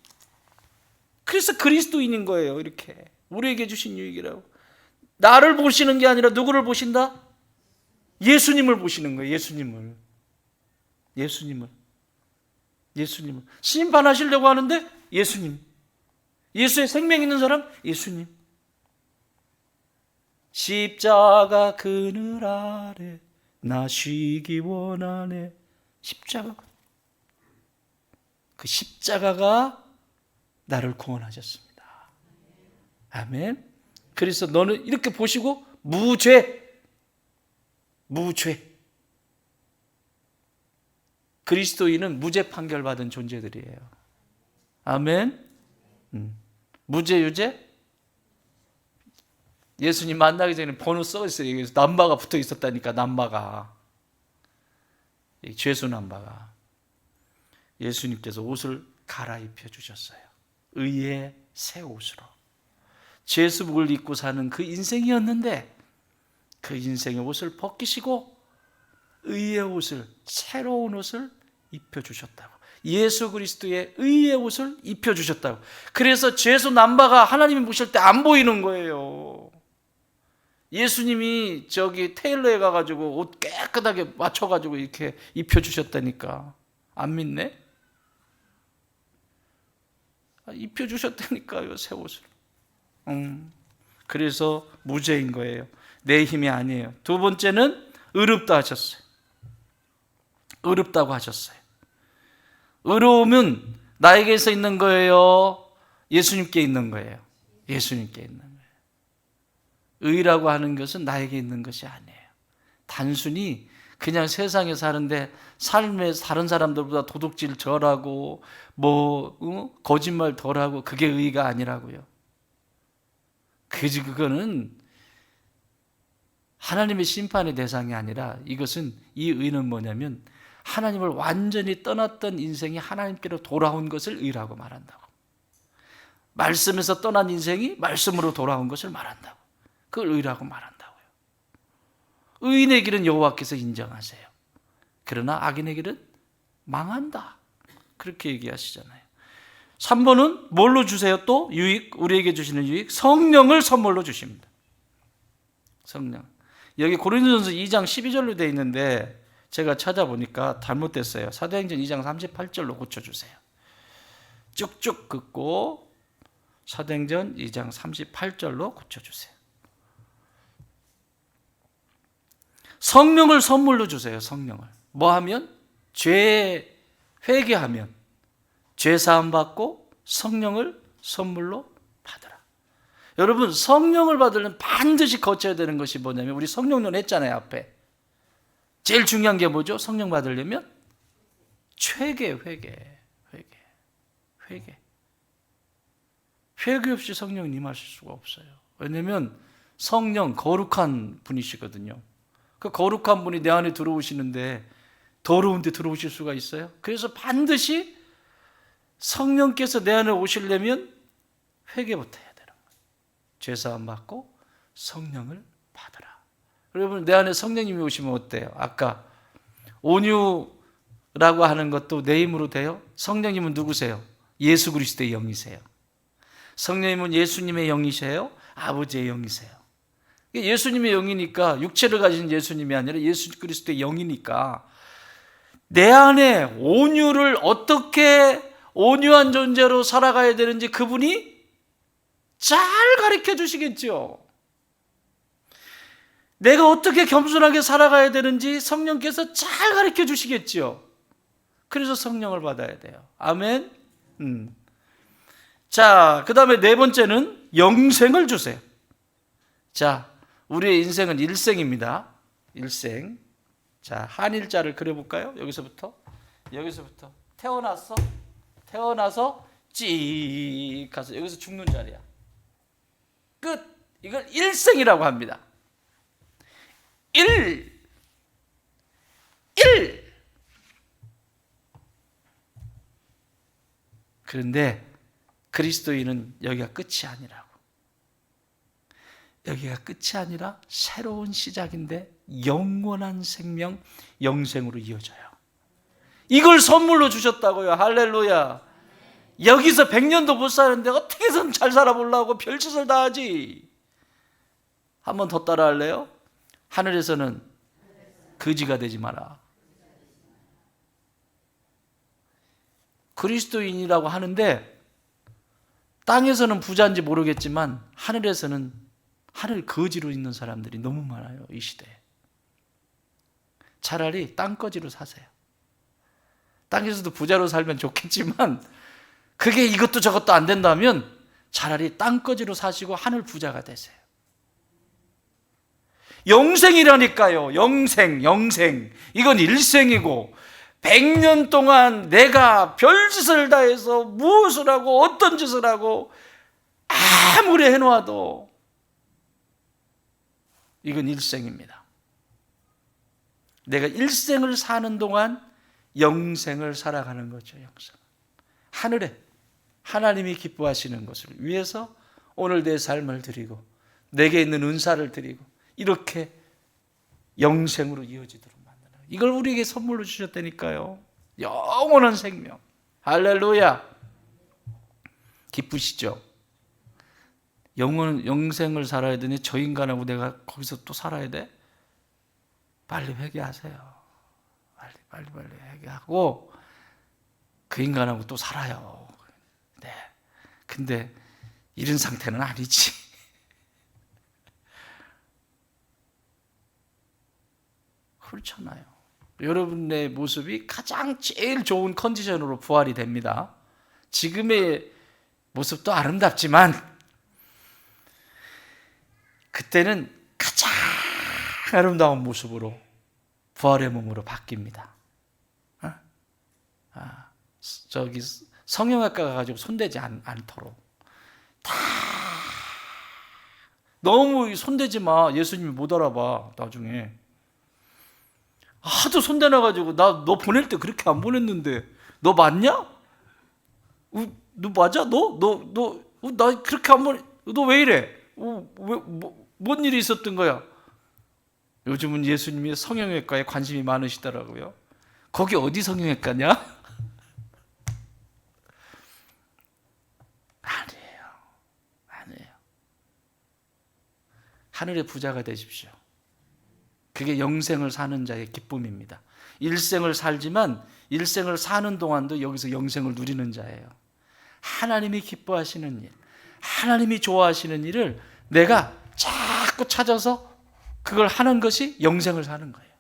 그래서 그리스도인인 거예요. 이렇게 우리에게 주신 유익이라고. 나를 보시는 게 아니라 누구를 보신다? 예수님을 보시는 거예요. 예수님을 심판하시려고 하는데 예수님, 예수의 생명 있는 사람 예수님. 십자가 그늘 아래 나 쉬기 원하네. 십자가, 그 십자가가 나를 구원하셨습니다. 아멘. 그래서 너는 이렇게 보시고 무죄. 그리스도인은 무죄 판결받은 존재들이에요. 아멘. 무죄, 유죄. 예수님 만나기 전에 번호 써 있어요. 여기서 남바가 붙어 있었다니까. 남바가, 죄수 남바가. 예수님께서 옷을 갈아입혀 주셨어요. 의의 새 옷으로. 죄수복을 입고 사는 그 인생이었는데 그 인생의 옷을 벗기시고 의의 옷을, 새로운 옷을 입혀주셨다고. 예수 그리스도의 의의 옷을 입혀주셨다고. 그래서 죄수 남바가 하나님이 보실 때 안 보이는 거예요. 예수님이 저기 테일러에 가가지고 옷 깨끗하게 맞춰가지고 이렇게 입혀주셨다니까. 안 믿네? 입혀주셨다니까요, 새 옷을. 그래서 무죄인 거예요. 내 힘이 아니에요. 두 번째는 의롭다 하셨어요. 의롭다고 하셨어요. 의로움은 나에게서 있는 거예요? 예수님께 있는 거예요? 예수님께 있는 거예요. 의라고 하는 것은 나에게 있는 것이 아니에요. 단순히 그냥 세상에 사는데 삶에 다른 사람들보다 도둑질 덜하고 거짓말 덜하고 그게 의가 아니라고요. 그거는 하나님의 심판의 대상이 아니라, 이것은, 이 의는 뭐냐면 하나님을 완전히 떠났던 인생이 하나님께로 돌아온 것을 의라고 말한다고. 말씀에서 떠난 인생이 말씀으로 돌아온 것을 말한다고. 그걸 의라고 말한다고요. 의인의 길은 여호와께서 인정하세요. 그러나 악인의 길은 망한다. 그렇게 얘기하시잖아요. 3번은 뭘로 주세요? 또 유익, 우리에게 주시는 유익, 성령을 선물로 주십니다. 성령. 여기 고린도전서 2장 12절로 되어 있는데 제가 찾아보니까 잘못됐어요. 사도행전 2장 38절로 고쳐주세요. 쭉쭉 긋고 사도행전 2장 38절로 고쳐주세요. 성령을 선물로 주세요. 성령을. 뭐 하면? 죄 회개하면 죄 사함 받고 성령을 선물로 받으라. 여러분, 성령을 받으려면 반드시 거쳐야 되는 것이 뭐냐면, 우리 성령론 했잖아요, 앞에. 제일 중요한 게 뭐죠? 성령 받으려면 회개. 회개 없이 성령이 임하실 수가 없어요. 왜냐하면 성령 거룩한 분이시거든요. 그 거룩한 분이 내 안에 들어오시는데 더러운 데 들어오실 수가 있어요? 그래서 반드시 성령께서 내 안에 오시려면 회개부터 해야 되는 거예요. 죄사함 받고 성령을 받으라. 여러분, 내 안에 성령님이 오시면 어때요? 아까 온유라고 하는 것도 내 힘으로 돼요? 성령님은 누구세요? 예수 그리스도의 영이세요. 성령님은 예수님의 영이세요? 아버지의 영이세요. 예수님의 영이니까, 육체를 가진 예수님이 아니라 예수 그리스도의 영이니까 내 안에 온유를 어떻게 온유한 존재로 살아가야 되는지 그분이 잘 가르쳐 주시겠죠. 내가 어떻게 겸손하게 살아가야 되는지 성령께서 잘 가르쳐 주시겠죠. 그래서 성령을 받아야 돼요. 아멘. 자, 그 다음에 네 번째는 영생을 주세요. 자, 우리의 인생은 일생입니다. 일생. 자, 한일자를 그려볼까요? 여기서부터 태어나서 찍 가서 여기서 죽는 자리야. 끝. 이걸 일생이라고 합니다. 일. 그런데 그리스도인은 여기가 끝이 아니라고. 여기가 끝이 아니라 새로운 시작인데 영원한 생명, 영생으로 이어져요. 이걸 선물로 주셨다고요. 할렐루야. 여기서 100년도 못 사는데 어떻게든 잘 살아보려고 별짓을 다 하지. 한 번 더 따라 할래요? 하늘에서는 거지가 되지 마라. 그리스도인이라고 하는데 땅에서는 부자인지 모르겠지만 하늘에서는 하늘 거지로 있는 사람들이 너무 많아요. 이 시대에. 차라리 땅거지로 사세요. 땅에서도 부자로 살면 좋겠지만 그게 이것도 저것도 안 된다면 차라리 땅거지로 사시고 하늘 부자가 되세요. 영생이라니까요. 영생. 이건 일생이고 100년 동안 내가 별짓을 다 해서 무엇을 하고 어떤 짓을 하고 아무리 해놓아도 이건 일생입니다. 내가 일생을 사는 동안 영생을 살아가는 거죠. 영생. 하늘에 하나님이 기뻐하시는 것을 위해서 오늘 내 삶을 드리고 내게 있는 은사를 드리고 이렇게 영생으로 이어지도록 만드는, 이걸 우리에게 선물로 주셨다니까요. 영원한 생명. 할렐루야. 기쁘시죠? 영생을 살아야 되니 저 인간하고 내가 거기서 또 살아야 돼? 빨리 회개하세요. 빨리 회개하고 그 인간하고 또 살아요. 네. 근데 이런 상태는 아니지. 그렇잖아요. 여러분의 모습이 가장 제일 좋은 컨디션으로 부활이 됩니다. 지금의 모습도 아름답지만 그때는 가장 아름다운 모습으로 부활의 몸으로 바뀝니다. 저기 성형외과 가가지고 손대지 않도록 다 너무 손대지 마. 예수님이 못 알아봐 나중에. 하도 손대놔가지고 너 보낼 때 그렇게 안 보냈는데 너 맞냐? 너 맞아? 나 그렇게 안 보내. 너 왜 이래? 뭔 일이 있었던 거야? 요즘은 예수님이 성형외과에 관심이 많으시더라고요. 거기 어디 성형외과냐? 아니에요. 하늘의 부자가 되십시오. 그게 영생을 사는 자의 기쁨입니다. 일생을 살지만 일생을 사는 동안도 여기서 영생을 누리는 자예요. 하나님이 기뻐하시는 일, 하나님이 좋아하시는 일을 내가 자꾸 찾아서 그걸 하는 것이 영생을 사는 거예요.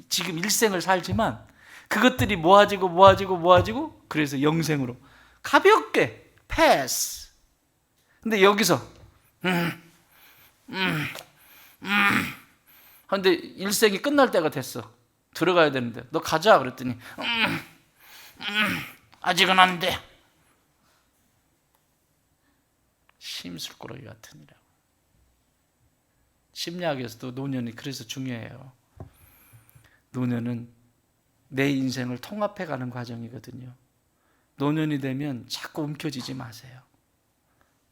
지금 일생을 살지만 그것들이 모아지고 그래서 영생으로 가볍게 패스. 근데 여기서 근데 일생이 끝날 때가 됐어. 들어가야 되는데 너 가자 그랬더니 아직은 안 돼. 심술꾸러기 같은 이라고. 심리학에서도 노년이 그래서 중요해요. 노년은 내 인생을 통합해가는 과정이거든요. 노년이 되면 자꾸 움켜쥐지 마세요.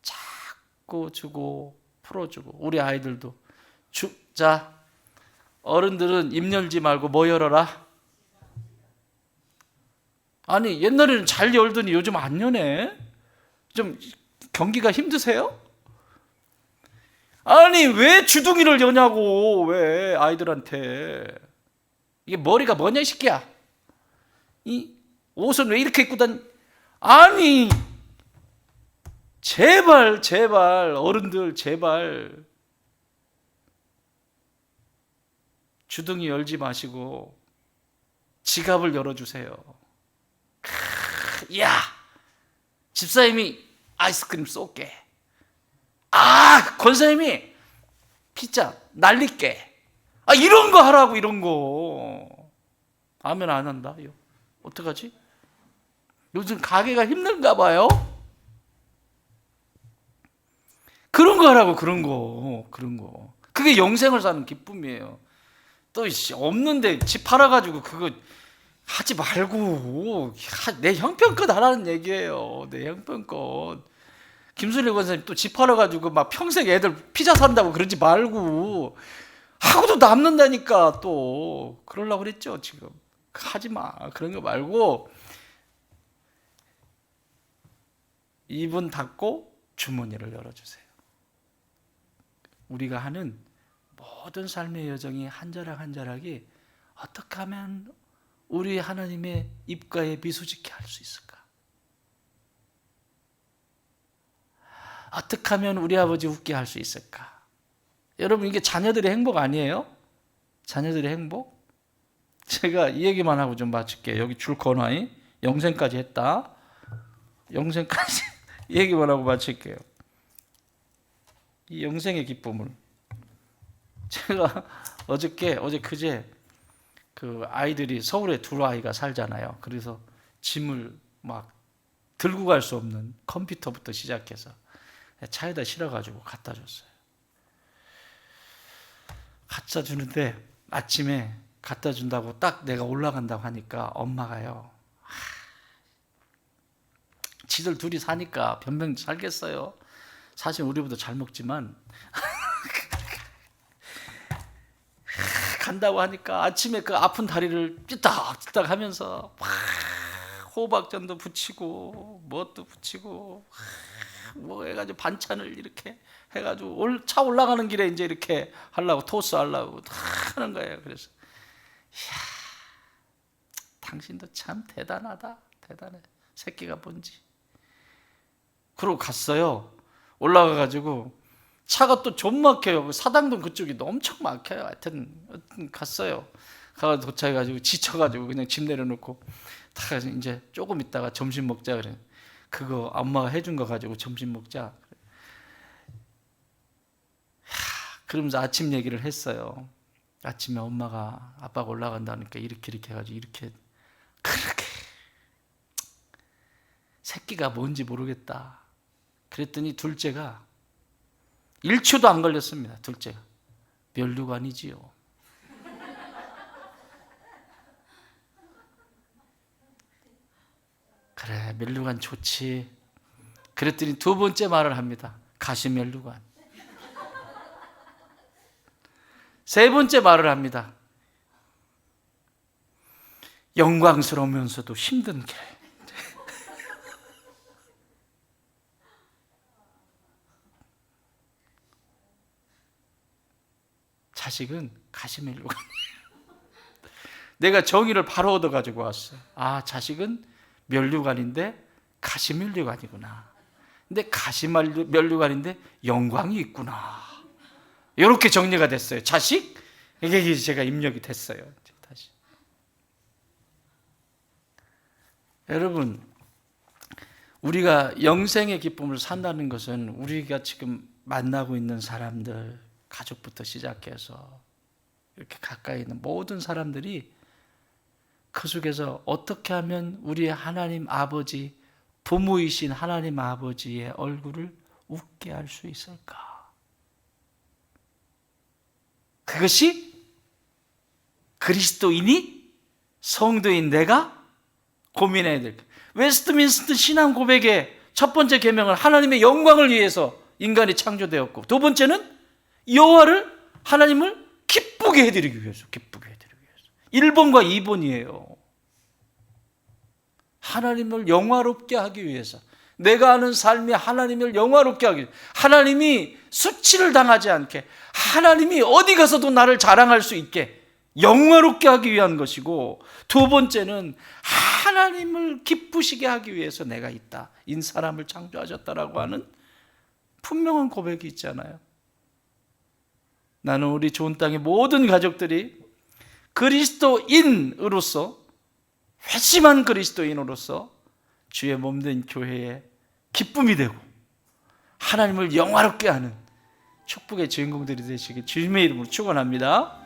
자꾸 주고 풀어주고. 우리 아이들도 자, 어른들은 입 열지 말고 뭐 열어라? 아니 옛날에는 잘 열더니 요즘 안 여네. 좀 경기가 힘드세요? 아니 왜 주둥이를 여냐고. 왜 아이들한테. 이게 머리가 뭐냐 이 새끼야. 이 옷은 왜 이렇게 입고 아니 제발 어른들 제발 주둥이 열지 마시고 지갑을 열어주세요. 야 집사님이 아이스크림 쏠게. 권사님이 피자 날릴게. 이런 거 하라고. 이런 거 하면 안 한다. 어떡하지? 요즘 가게가 힘든가 봐요. 그런 거 하라고. 그런 거 그게 영생을 사는 기쁨이에요. 또 없는데 집 팔아가지고 그거 하지 말고 내 형편껏 하라는 얘기예요. 내 형편껏. 김순례 권사님 또 집 팔아가지고 막 평생 애들 피자 산다고 그러지 말고 하고도 남는다니까. 또 그러려고 그랬죠. 지금 하지 마. 그런 거 말고 입은 닫고 주머니를 열어주세요. 우리가 하는 모든 삶의 여정이 한 자락 한 자락이 어떻게 하면 우리 하나님의 입가에 미소 짓게 할 수 있을까? 어떻게 하면 우리 아버지 웃게 할 수 있을까? 여러분 이게 자녀들의 행복 아니에요? 자녀들의 행복? 제가 이 얘기만 하고 좀 마칠게요. 여기 줄 거나이 영생까지 했다. 영생까지 이 얘기만 하고 마칠게요. 이 영생의 기쁨을 제가 어제 그제 그 아이들이 서울에 두 아이가 살잖아요. 그래서 짐을 막 들고 갈 수 없는 컴퓨터부터 시작해서 차에다 실어가지고 갖다 줬어요. 갖다 주는데 아침에 갖다 준다고 딱 내가 올라간다고 하니까 엄마가요. 지들 둘이 사니까 변명 살겠어요. 사실 우리보다 잘 먹지만 간다고 하니까 아침에 그 아픈 다리를 삐딱삐딱 하면서 호박전도 붙이고 뭣도 붙이고 뭐 해가지고 반찬을 이렇게 해가지고 차 올라가는 길에 이제 이렇게 하려고 토스 하려고 하는 거예요. 그래서 이야, 당신도 참 대단하다. 대단해. 새끼가 뭔지. 그러고 갔어요. 올라가가지고 차가 또 좀 막혀요. 사당동 그쪽이 엄청 막혀요. 하여튼 갔어요. 가서 도착해가지고 지쳐가지고 그냥 짐 내려놓고 다 이제 조금 있다가 점심 먹자 그래. 그거 엄마가 해준 거 가지고 점심 먹자. 그러면서 아침 얘기를 했어요. 아침에 엄마가 아빠가 올라간다니까 이렇게 해가지고 이렇게 그렇게 새끼가 뭔지 모르겠다. 그랬더니 둘째가 1초도 안 걸렸습니다. 둘째가 면류관이지요. 그래 면류관 좋지. 그랬더니 두 번째 말을 합니다. 가시면류관. 세 번째 말을 합니다. 영광스러우면서도 힘든 길. 자식은 가시면류관. 내가 정의를 바로 얻어가지고 왔어. 자식은 면류관인데 가시면류관이구나. 근데 가시면류관인데 영광이 있구나. 이렇게 정리가 됐어요. 자식? 이게 제가 입력이 됐어요. 다시. 여러분, 우리가 영생의 기쁨을 산다는 것은 우리가 지금 만나고 있는 사람들, 가족부터 시작해서 이렇게 가까이 있는 모든 사람들이 그 속에서 어떻게 하면 우리의 하나님 아버지, 부모이신 하나님 아버지의 얼굴을 웃게 할 수 있을까? 그것이 그리스도인이, 성도인 내가 고민해야 될 거예요. 웨스트민스터 신앙 고백의 첫 번째 계명은 하나님의 영광을 위해서 인간이 창조되었고, 두 번째는 여호와를, 하나님을 기쁘게 해드리기 위해서, 기쁘게 해드리기 위해서. 1번과 2번이에요. 하나님을 영화롭게 하기 위해서, 내가 하는 삶이 하나님을 영화롭게 하기 위해서, 하나님이 수치를 당하지 않게, 하나님이 어디 가서도 나를 자랑할 수 있게 영화롭게 하기 위한 것이고, 두 번째는 하나님을 기쁘시게 하기 위해서 내가 있다, 인 사람을 창조하셨다라고 하는 분명한 고백이 있잖아요. 나는 우리 좋은 땅의 모든 가족들이 그리스도인으로서, 회심한 그리스도인으로서 주의 몸된 교회의 기쁨이 되고 하나님을 영화롭게 하는 축복의 주인공들이 되시길 주님의 이름으로 축원합니다.